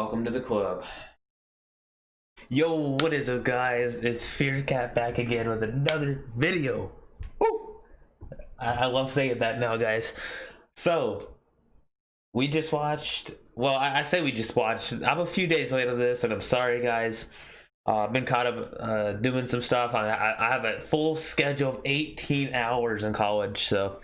welcome to the club. Yo, what is up, guys? It's FierceCat back again with another video. Woo! I love saying that now, guys. So, we just watched. Well, I say we just watched. I'm a few days late on this, and I'm sorry, guys. I've been caught up doing some stuff. I have a full schedule of 18 hours in college, so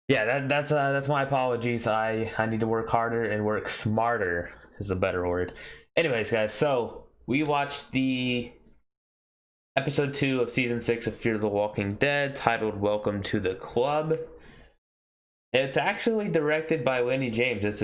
yeah, that's my apologies. I need to work harder and work smarter is the better word. Anyways, guys, so we watched the episode 2 of season 6 of Fear the Walking Dead, titled "Welcome to the Club." It's actually directed by Lenny James. It's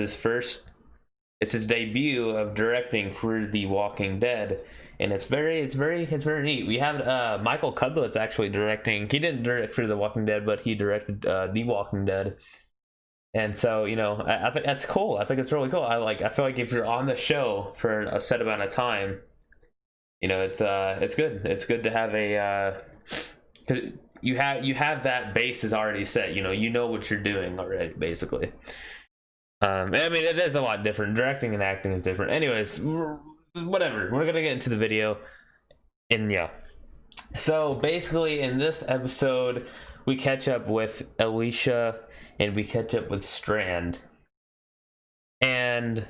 his debut of directing for The Walking Dead, and it's very neat. We have Michael Cudlett's actually directing. He didn't direct for The Walking Dead, but he directed The Walking Dead. And so, you know, I think that's cool. I think it's really cool. I feel like if you're on the show for a set amount of time, you know, it's good. It's good to have a 'cause you have that base is already set. You know what you're doing already, basically. I mean, it is a lot different. Directing and acting is different. Anyways, whatever. We're gonna get into the video, and yeah. So basically, in this episode, we catch up with Alicia and we catch up with Strand, and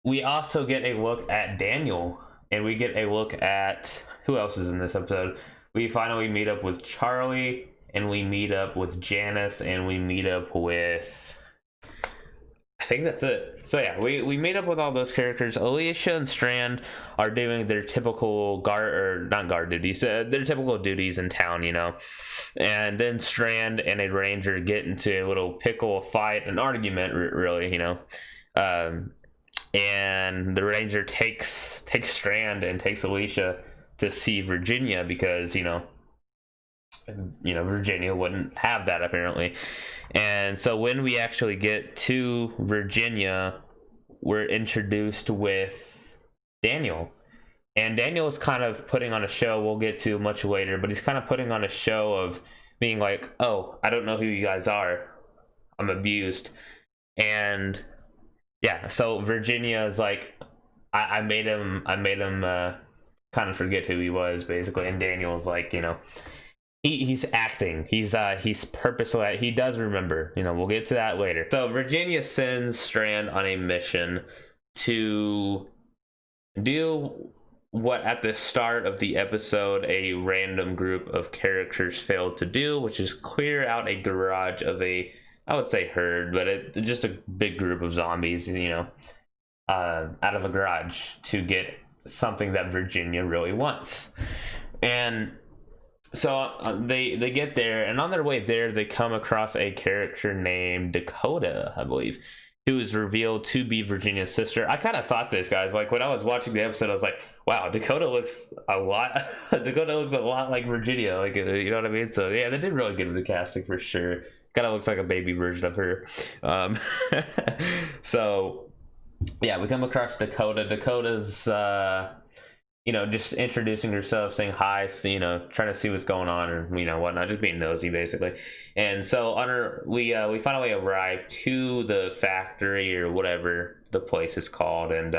we also get a look at Daniel, and we get a look at who else is in this episode. We finally meet up with Charlie, and we meet up with Janice, and we meet up with, I think that's it. So yeah, we meet up with all those characters. Alicia and Strand are doing their typical not guard duties, their typical duties in town, you know. And then Strand and a ranger get into a little pickle fight, an argument, really, you know. And the ranger takes Strand and takes Alicia to see Virginia because, you know, Virginia wouldn't have that apparently. And so when we actually get to Virginia, we're introduced with Daniel. And Daniel is kind of putting on a show we'll get to much later, but he's kind of putting on a show of being like, "Oh, I don't know who you guys are. I'm abused." And yeah, so Virginia is like, I made him kind of forget who he was, basically. And Daniel's like, you know, he's acting. He's purposeful. He does remember. You know, we'll get to that later. So Virginia sends Strand on a mission to do what at the start of the episode a random group of characters failed to do, which is clear out a garage of a, I would say herd, but just a big group of zombies, you know, out of a garage to get something that Virginia really wants. And so they get there, and on their way there, they come across a character named Dakota, I believe, who is revealed to be Virginia's sister. I kind of thought this, guys. Like, when I was watching the episode, I was like, wow, Dakota looks a lot like Virginia. Like, you know what I mean? So yeah, they did really good with the casting for sure. Kind of looks like a baby version of her. So yeah, we come across Dakota. Dakota's you know, just introducing herself, saying hi, so, you know, trying to see what's going on, or, you know, whatnot, just being nosy, basically. And so on her, we finally arrive to the factory, or whatever the place is called, and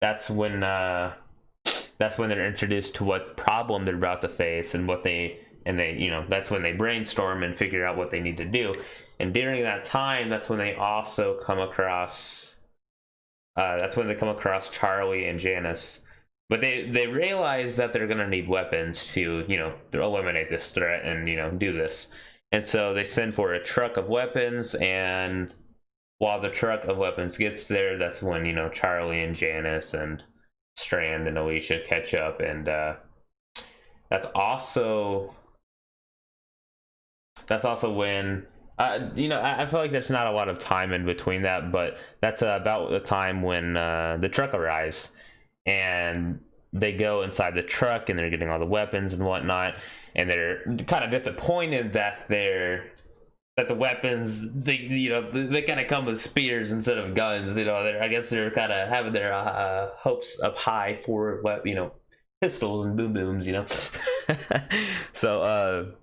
that's when they're introduced to what problem they're about to face, and you know, that's when they brainstorm and figure out what they need to do. And during that time, that's when they also come across Charlie and Janice. But they realize that they're going to need weapons to, you know, eliminate this threat and, you know, do this. And so they send for a truck of weapons, and while the truck of weapons gets there, that's when, you know, Charlie and Janice and Strand and Alicia catch up. And that's also when, you know, I feel like there's not a lot of time in between that, but that's about the time when the truck arrives. And they go inside the truck, and they're getting all the weapons and whatnot, and they're kind of disappointed that the weapons, they kind of come with spears instead of guns. You know, I guess they're kind of having their hopes up high for, you know, pistols and boom booms, you know. So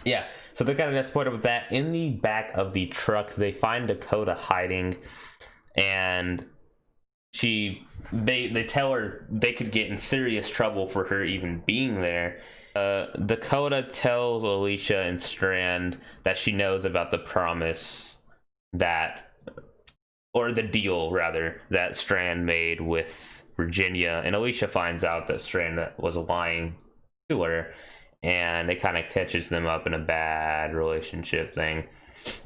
yeah, so they're kind of disappointed with that. In the back of the truck, they find Dakota hiding, and they tell her they could get in serious trouble for her even being there. Dakota tells Alicia and Strand that she knows about the promise that, or the deal rather, that Strand made with Virginia, and Alicia finds out that Strand was lying to her, and it kind of catches them up in a bad relationship thing.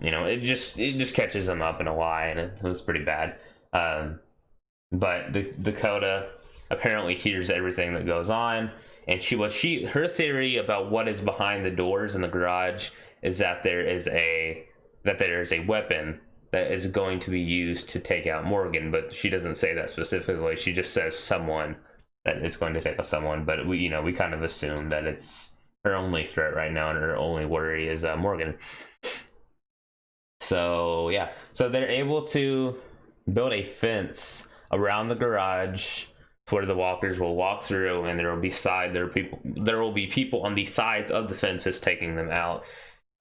You know, it just catches them up in a lie, and it was pretty bad. But Dakota apparently hears everything that goes on, and her theory about what is behind the doors in the garage is that there is a weapon that is going to be used to take out Morgan, but she doesn't say that specifically. She just says someone that is going to take out someone, but we kind of assume that it's her only threat right now, and her only worry is Morgan. So yeah, so they're able to build a fence around the garage where the walkers will walk through, and there will be people on the sides of the fences taking them out.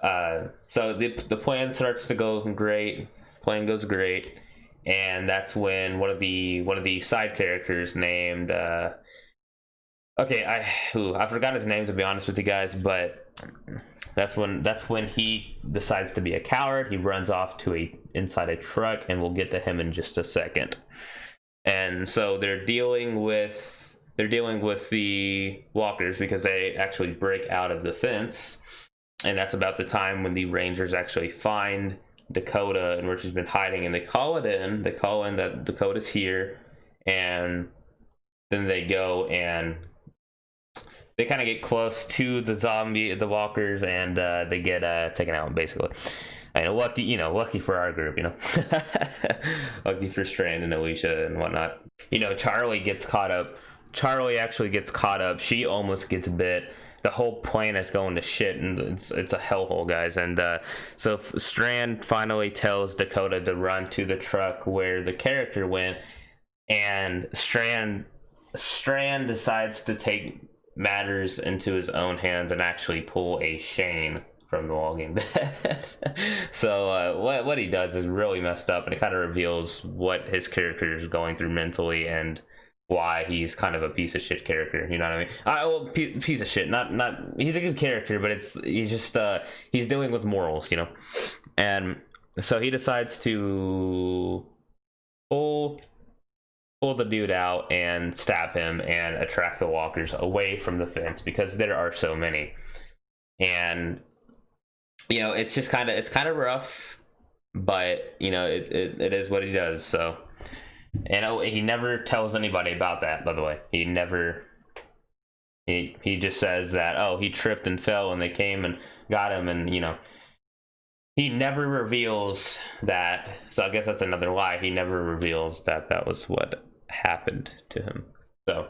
So the plan starts to go great. Plan goes great, and that's when one of the side characters named I forgot his name, to be honest with you guys, but that's when he decides to be a coward. He runs off to inside a truck, and we'll get to him in just a second. And so they're dealing with the walkers because they actually break out of the fence, and that's about the time when the Rangers actually find Dakota and where she's been hiding, and they call in that Dakota's here, and then they go and they kind of get close to the walkers, and they get taken out, basically. I know, lucky for our group, lucky for Strand and Alicia and whatnot. Charlie gets caught up. Charlie actually gets caught up. She almost gets bit. The whole plan is going to shit, and it's a hellhole, guys. And so Strand finally tells Dakota to run to the truck where the character went, and Strand decides to take matters into his own hands and actually pull a Shane from The Walking Dead. So what he does is really messed up, and it kind of reveals what his character is going through mentally and why he's kind of a piece of shit character. You know what I mean? Piece of shit. Not. He's a good character, but he's dealing with morals, And so he decides to pull the dude out and stab him and attract the walkers away from the fence because there are so many. And it's just kind of rough, but it is what he does. So, and he never tells anybody about that, by the way. He just says that, he tripped and fell and they came and got him, and he never reveals that. So I guess that's another lie. He never reveals that was what happened to him. So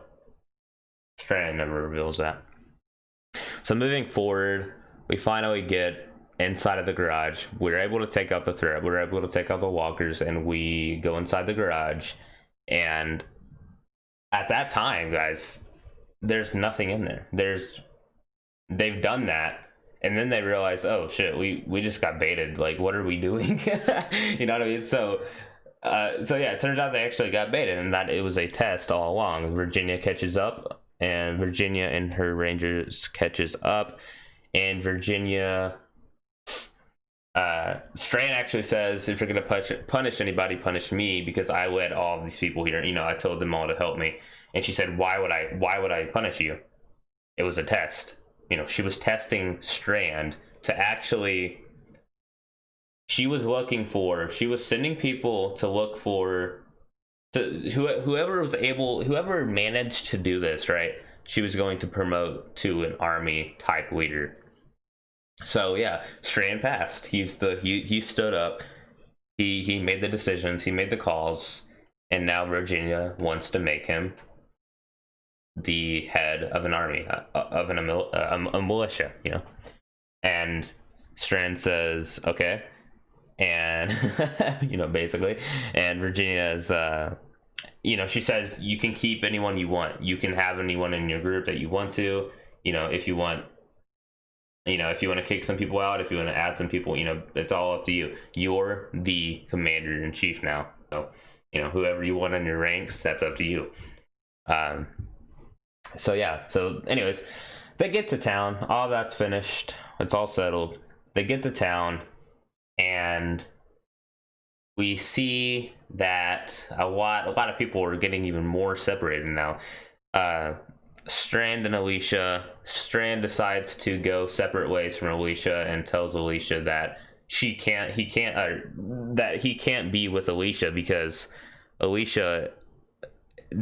Strand never reveals that. So moving forward, we finally get inside of the garage. We're able to take out the threat. We're able to take out the walkers, and we go inside the garage. And at that time, guys, there's nothing in there. They've done that, and then they realize, oh shit, we just got baited. Like, what are we doing? You know what I mean? So yeah, it turns out they actually got baited, and that it was a test all along. Virginia catches up, and Virginia and her Rangers catches up, and Virginia. Strand actually says, if you're gonna punish anybody, punish me, because I led all of these people here. I told them all to help me. And she said, why would I punish you? It was a test. She was testing Strand to actually. She was sending people to look for, whoever managed to do this, right? She was going to promote to an army type leader. So yeah, Strand passed. He stood up. He made the decisions. He made the calls, and now Virginia wants to make him the head of an army, of a militia. And Strand says okay, and basically, and Virginia's she says you can keep anyone you want. You can have anyone in your group that you want to. If you want. If you want to kick some people out, if you want to add some people, it's all up to you. You're the commander-in-chief now. So, you know, whoever you want in your ranks, that's up to you. So yeah, so anyways, they get to town, all that's finished, it's all settled. They get to town, and we see that a lot of people are getting even more separated now. Strand and Alicia. Strand decides to go separate ways from Alicia and tells Alicia that he can't be with Alicia because Alicia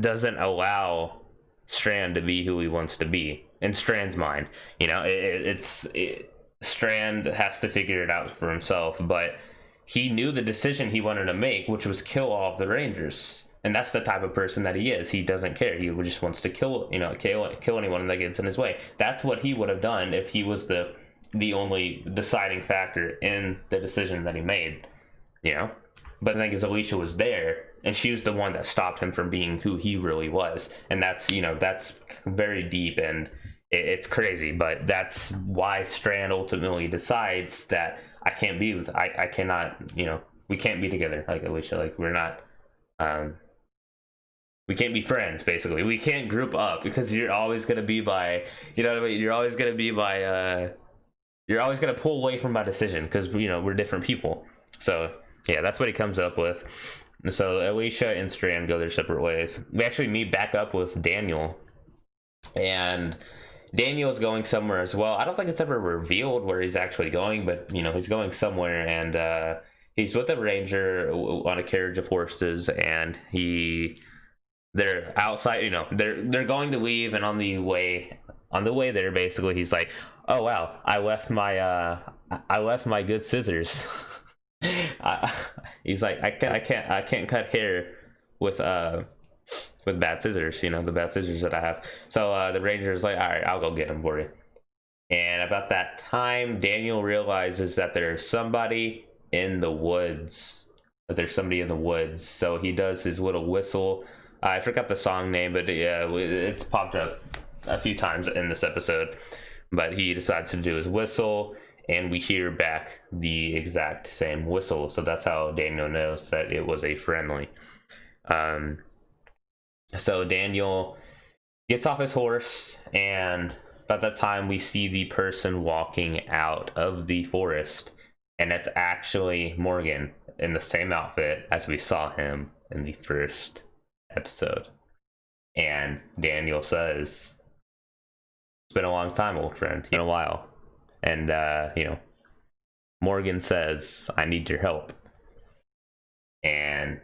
doesn't allow Strand to be who he wants to be in Strand's mind. You know, Strand has to figure it out for himself, but he knew the decision he wanted to make, which was kill all of the Rangers. And that's the type of person that he is. He doesn't care. He just wants to kill anyone that gets in his way. That's what he would have done if he was the only deciding factor in the decision that he made, you know? But the thing is, Alicia was there, and she was the one that stopped him from being who he really was. And that's, you know, that's very deep, and it's crazy, but that's why Strand ultimately decides that I cannot, you know, we can't be together, like Alicia, like we're not, we can't be friends, basically. We can't group up because you're always going to be by, you know what I mean? You're always going to be by, you're always going to pull away from my decision because, you know, we're different people. So, yeah, that's what he comes up with. So Alicia and Strand go their separate ways. We actually meet back up with Daniel. And Daniel's going somewhere as well. I don't think it's ever revealed where he's actually going, but, you know, he's going somewhere. And he's with a ranger on a carriage of horses. And they're outside, you know, they're going to leave, and on the way there, basically he's like, oh wow, I left my good scissors. He's like, I can't cut hair with bad scissors, you know, the bad scissors that I have. So the ranger's like, all right, I'll go get them for you. And about that time, Daniel realizes that there's somebody in the woods. So he does his little whistle. I forgot the song name, but yeah, it's popped up a few times in this episode. But he decides to do his whistle, and we hear back the exact same whistle. So that's how Daniel knows that it was a friendly. So Daniel gets off his horse, and about that time we see the person walking out of the forest, and it's actually Morgan in the same outfit as we saw him in the first episode. And Daniel says, it's been a long time, old friend. It's been a while. And you know, Morgan says, I need your help. And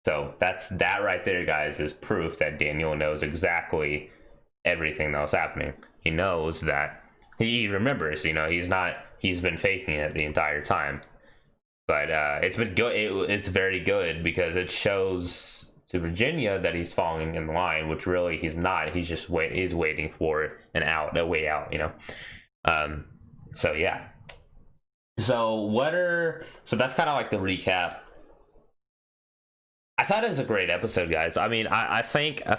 so that right there, guys, is proof that Daniel knows exactly everything that was happening. He knows that, he remembers, you know, he's been faking it the entire time. But it's been good. It's very good because it shows to Virginia that he's falling in line, which really he's not. He's just he's waiting for a way out, you know. So yeah. So that's kind of like the recap. I thought it was a great episode, guys. I mean, I think I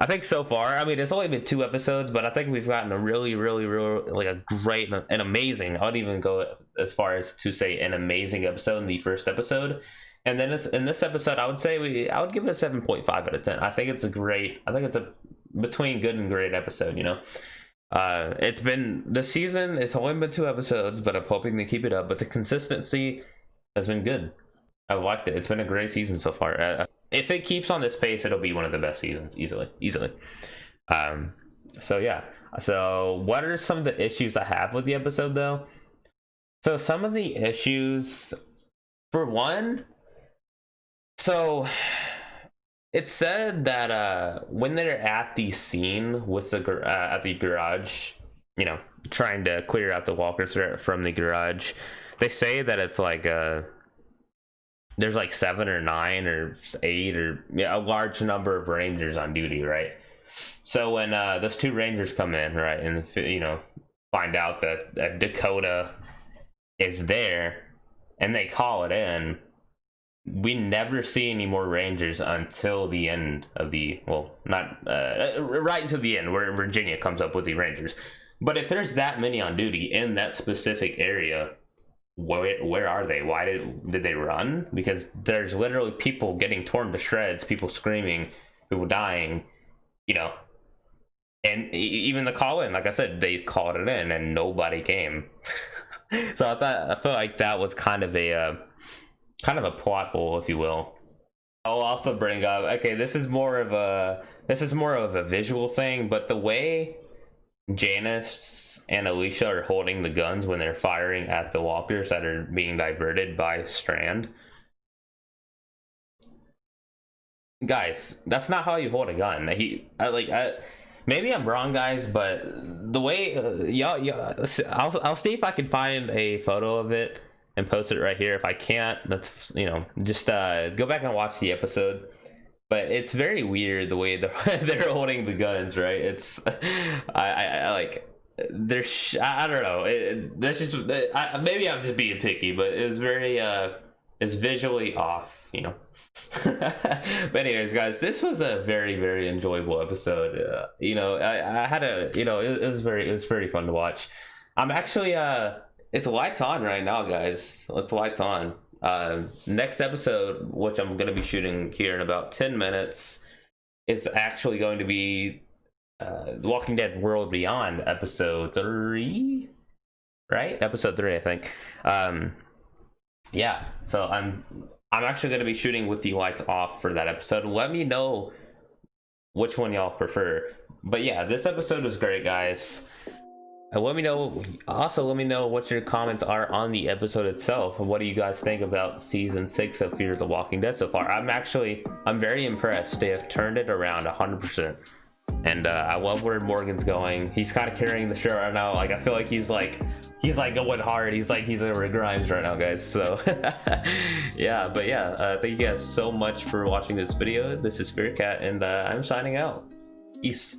think so far, I mean, it's only been 2 episodes, but I think we've gotten a really, like a great and amazing, I would even go as far as to say an amazing episode in the first episode. And then in this episode, I would give it a 7.5 out of 10. I think it's a between good and great episode, you know. It's been, this season, it's only been 2 episodes, but I'm hoping to keep it up. But the consistency has been good. I've liked it. It's been a great season so far. If it keeps on this pace, it'll be one of the best seasons, easily. So yeah. So what are some of the issues I have with the episode, though? So some of the issues, for one, so it's said that when they're at the scene with at the garage, you know, trying to clear out the walkers from the garage, they say that it's like there's like 7 or 9 or 8 or a large number of rangers on duty, right? So when those 2 rangers come in, right, and you know, find out that Dakota is there, and they call it in, we never see any more rangers until the end of the, well, not right until the end where Virginia comes up with the rangers. But if there's that many on duty in that specific area, where are they? Why did they run? Because there's literally people getting torn to shreds, people screaming, people dying, you know. And even the call in, like I said, they called it in and nobody came. So I feel like that was kind of a plot hole, if you will. I'll also bring up, okay, this is more of a visual thing, but the way Janice and Alicia are holding the guns when they're firing at the walkers that are being diverted by Strand. Guys, that's not how you hold a gun. Maybe I'm wrong, guys, but the way I'll see if I can find a photo of it and post it right here. If I can't, that's, you know, just go back and watch the episode. But it's very weird the way they're holding the guns, right? It's I like there's I don't know. That's just maybe I'm just being picky, but it was very it's visually off, you know. But anyways, guys, this was a very enjoyable episode. You know, I had a, you know, it was very fun to watch. I'm actually it's lights on right now, guys. It's lights on. Next episode, which I'm going to be shooting here in about 10 minutes, is actually going to be The Walking Dead World Beyond, episode 3, right? Episode 3, I think. Yeah, so I'm actually going to be shooting with the lights off for that episode. Let me know which one y'all prefer. But yeah, this episode was great, guys. And let me know what your comments are on the episode itself. What do you guys think about season 6 of Fear the Walking Dead so far? I'm very impressed. They have turned it around 100%. And I love where Morgan's going. He's kind of carrying the show right now. Like, I feel like he's going hard. He's over Grimes right now, guys. So yeah, but yeah, thank you guys so much for watching this video. This is Fearcat, and I'm signing out. Peace.